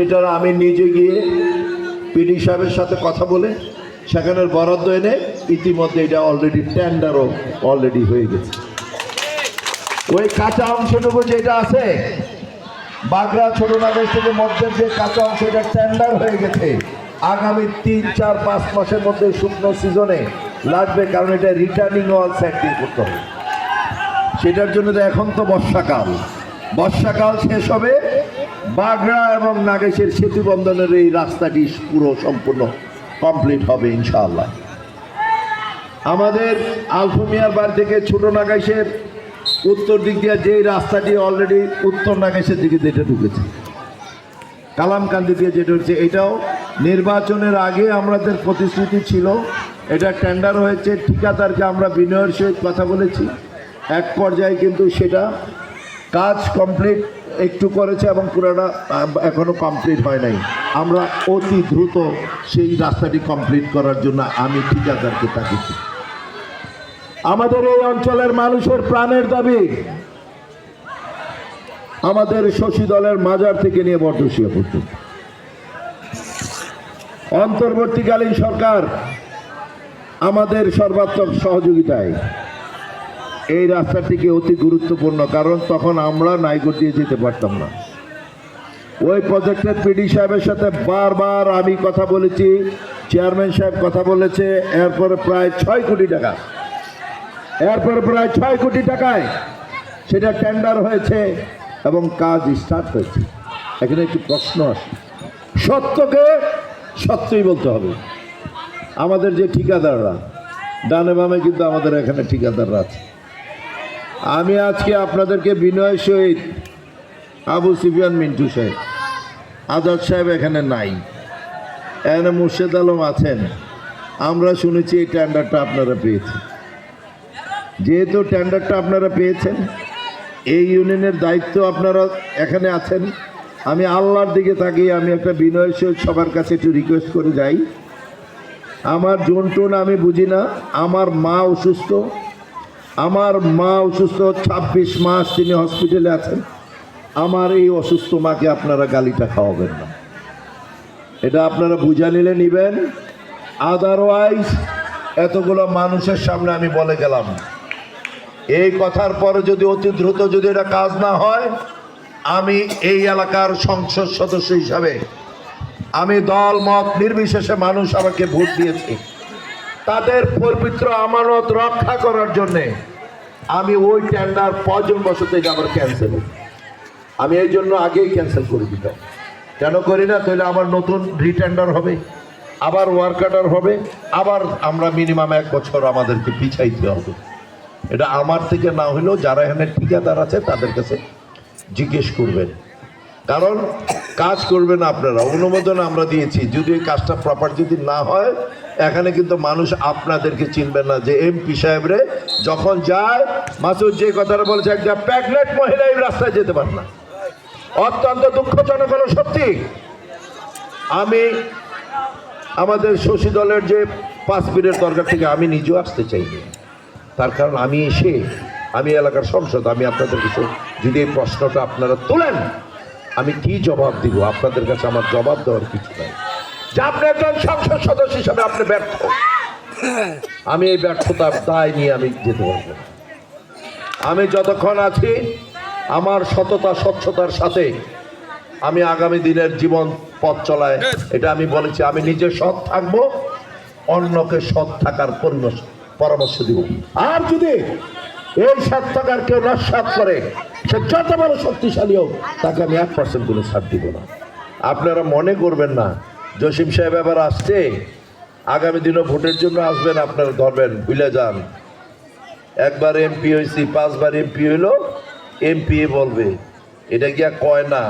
এটা আমি নিজে গিয়ে পিডি সাহেবের সাথে কথা বলে সেখানের বরাদ্দ এনে ইতিমধ্যে এটা অলরেডি টেন্ডারও অলরেডি হয়ে গেছে। ওই কাঁচা অংশটুকু যেটা আছে বাগড়া ছোট নাগের থেকে মধ্যের যে কাঁচা অংশ এটা টেন্ডার হয়ে গেছে। আগামী 3, 4, 5 মাসের মধ্যে শুকনো সিজনে লাগবে, কারণ এটা রিটার্নিং ওয়াল সেটিং করতে হবে। সেটার জন্য তো এখন তো বর্ষাকাল শেষ হবে, বাগড়া এবং নাগেশের সেতু বন্ধনের এই রাস্তাটি পুরো সম্পূর্ণ কমপ্লিট হবে ইনশাআল্লাহ। আমাদের আলফুমিয়ার বাড়ি থেকে ছোট নাগেশের উত্তর দিক দিয়ে যে রাস্তাটি অলরেডি উত্তর নাগেশের দিকে যেটা ঢুকেছে, কালামকান্দি দিয়ে যেটা হচ্ছে, এটাও নির্বাচনের আগে আমাদের প্রতিশ্রুতি ছিল, এটা টেন্ডার হয়েছে। ঠিকাদারকে আমরা বিনয়ের সহিত কথা বলেছি, এক পর্যায়ে কিন্তু সেটা কাজ কমপ্লিট একটু করেছে এবং পুরোটা এখনো কমপ্লিট হয় নাই। আমরা অতি দ্রুত সেই রাস্তাটি কমপ্লিট করার জন্য আমি ঠিকাদারকে তাকিয়েছি। আমাদের এই অঞ্চলের মানুষের প্রাণের দাবি আমাদের শশী দলের মাজার থেকে নিয়ে বর্ধশিয়া পর্যন্ত অন্তর্বর্তীকালীন সরকার আমাদের সর্বাত্মক সহযোগিতায় এই রাস্তাটিকে অতি গুরুত্বপূর্ণ, কারণ তখন আমরা নাইগর দিয়ে যেতে পারতাম না। ওই প্রজেক্টের পিডি সাহেবের সাথে বারবার আমি কথা বলেছি, চেয়ারম্যান সাহেব কথা বলেছে। এরপরে প্রায় 6 কোটি টাকা, প্রায় 6 কোটি টাকায় সেটা টেন্ডার হয়েছে এবং কাজ স্টার্ট হয়েছে। এখানে একটু প্রশ্ন আসে, সত্যকে সত্যই বলতে হবে। আমাদের যে ঠিকাদাররা ডানে বামে কিন্তু আমাদের এখানে ঠিকাদাররা আছে। আমি আজকে আপনাদেরকে বিনয়ের সহিত আবু সুফিয়ান মিন্টু সাহেব, আজাদ সাহেব এখানে নাই, এখানে মুর্শেদ আলম আছেন। আমরা শুনেছি এই টেন্ডারটা আপনারা পেয়েছেন। যেহেতু টেন্ডারটা আপনারা পেয়েছেন, এই ইউনিয়নের দায়িত্ব আপনারা এখানে আছেন, আমি আল্লাহর দিকে তাকিয়ে আমি একটা বিনয়ের সহিত সবার কাছে একটু রিকোয়েস্ট করে যাই। আমার জোন টোন আমি বুঝি না, আমার মা অসুস্থ, 26 মাস তিনি হসপিটালে আছেন। আমার এই অসুস্থ মাকে আপনারা গালিটা খাওয়াবেন না, এটা আপনারা বুঝা নিলে নিবেন। আদারওয়াইজ এতগুলো মানুষের সামনে আমি বলে গেলাম, এই কথার পরে যদি অতি দ্রুত যদি এটা কাজ না হয়, আমি এই এলাকার সংসদ সদস্য হিসাবে, আমি দল মত নির্বিশেষে মানুষ আমাকে ভোট দিয়েছে, তাদের পবিত্র আমানত রক্ষা করার জন্যে আমি ওই টেন্ডার প্রয়োজন বসতে আবার ক্যান্সেল, আমি এই জন্য আগেই ক্যান্সেল করে দিতাম। কেন করি না? তাহলে আবার নতুন রিটেন্ডার হবে, আবার ওয়ার্ক অর্ডার হবে, আবার আমরা মিনিমাম 1 বছর আমাদেরকে পিছাইতে হবে। এটা আমার থেকে না হলেও যারা এখানে ঠিকাদার আছে তাদের কাছে জিজ্ঞেস করবেন, কারণ কাজ করবেন আপনারা। অনুমোদন আমরা দিয়েছি, যদি এই কাজটা প্রপার যদি না হয়, এখানে কিন্তু মানুষ আপনাদেরকে চিনবেন না। যে এমপি সাহেবরে যখন যায়, মাসুদ যে কথাটা বলেছে, একটা প্রেগনেন্ট মহিলা এই রাস্তায় যেতে পারে না, অত্যন্ত দুঃখজনক হলো সত্যি। আমি আমাদের শশী দলের যে 5 মিনিটের দরকার থেকে আমি নিজেও আসতে চাইনি, তার কারণ আমি এলাকার সংসদ, আমি আপনাদের কাছে যদি এই প্রশ্নটা আপনারা তোলেন, আমি কি জবাব দিব? আপনাদের কাছে আমার জবাব দেওয়ার কিছু নাই। যে আপনি একজন সংসদ সদস্য হিসাবে আপনি ব্যর্থ, আমি এই ব্যর্থতার দায় নিয়ে আমি যেতে পারবো না। আমি যতক্ষণ আছি আমার সততা স্বচ্ছতার সাথে আমি আগামী দিনের জীবন পথ চলায়, এটা আমি বলেছি, আমি নিজে সৎ থাকবো, অন্যকে সৎ থাকার পরামর্শ দিব। আর যদি এই সৎ থাকার কেউ নস্বাত করে, সে যত বড় শক্তিশালী হোক, তাকে আমি 1% কোনো ছাড় দিব না। আপনারা মনে করবেন না জসিম সাহেব এবার আসছে, আগামী দিনও ভোটের জন্য আসবেন, আপনারা ধরবেন, ভুলে যান। একবার এমপি হয়েছি, 5 বার এমপি হইলো, এমপি বলবে, এটা কি আর কয় না?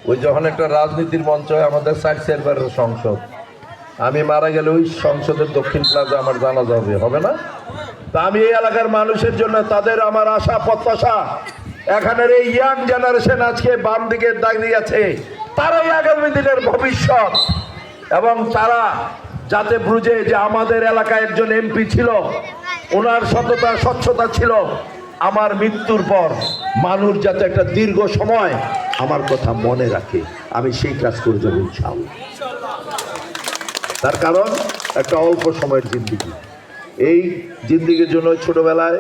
ওই যখন একটা রাজনীতির মঞ্চ হয়, আমাদের 60 চেম্বারের সংসদ, আমি মারা গেলে ওই সংসদের দক্ষিণ প্লাজা আমার জানাজা হবে না? তা আমি এই এলাকার মানুষের জন্য, তাদের আমার আশা প্রত্যাশা, এখানের এই ইয়াং জেনারেশন আজকে বাম দিকে দাঁড়িয়ে আছে, তারাই আগামী দিনের ভবিষ্যৎ। এবং তারা যাতে বুঝে যে আমাদের এলাকায় একজন এমপি ছিল, ওনার সততা স্বচ্ছতা ছিল, আমার মৃত্যুর পর মানুষ যাতে একটা দীর্ঘ সময় আমার কথা মনে রাখে। আমি সেই কাজ করে যাবো ইনশাআল্লাহ। তার কারণ একটা অল্প সময়ের জিন্দিগি, এই জিন্দিগির জন্য ছোটবেলায়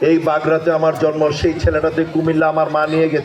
এই বাগড়াতে আমার জন্ম, সেই ছেলেটাতে কুমিল্লা আমার মা নিয়ে গেছে।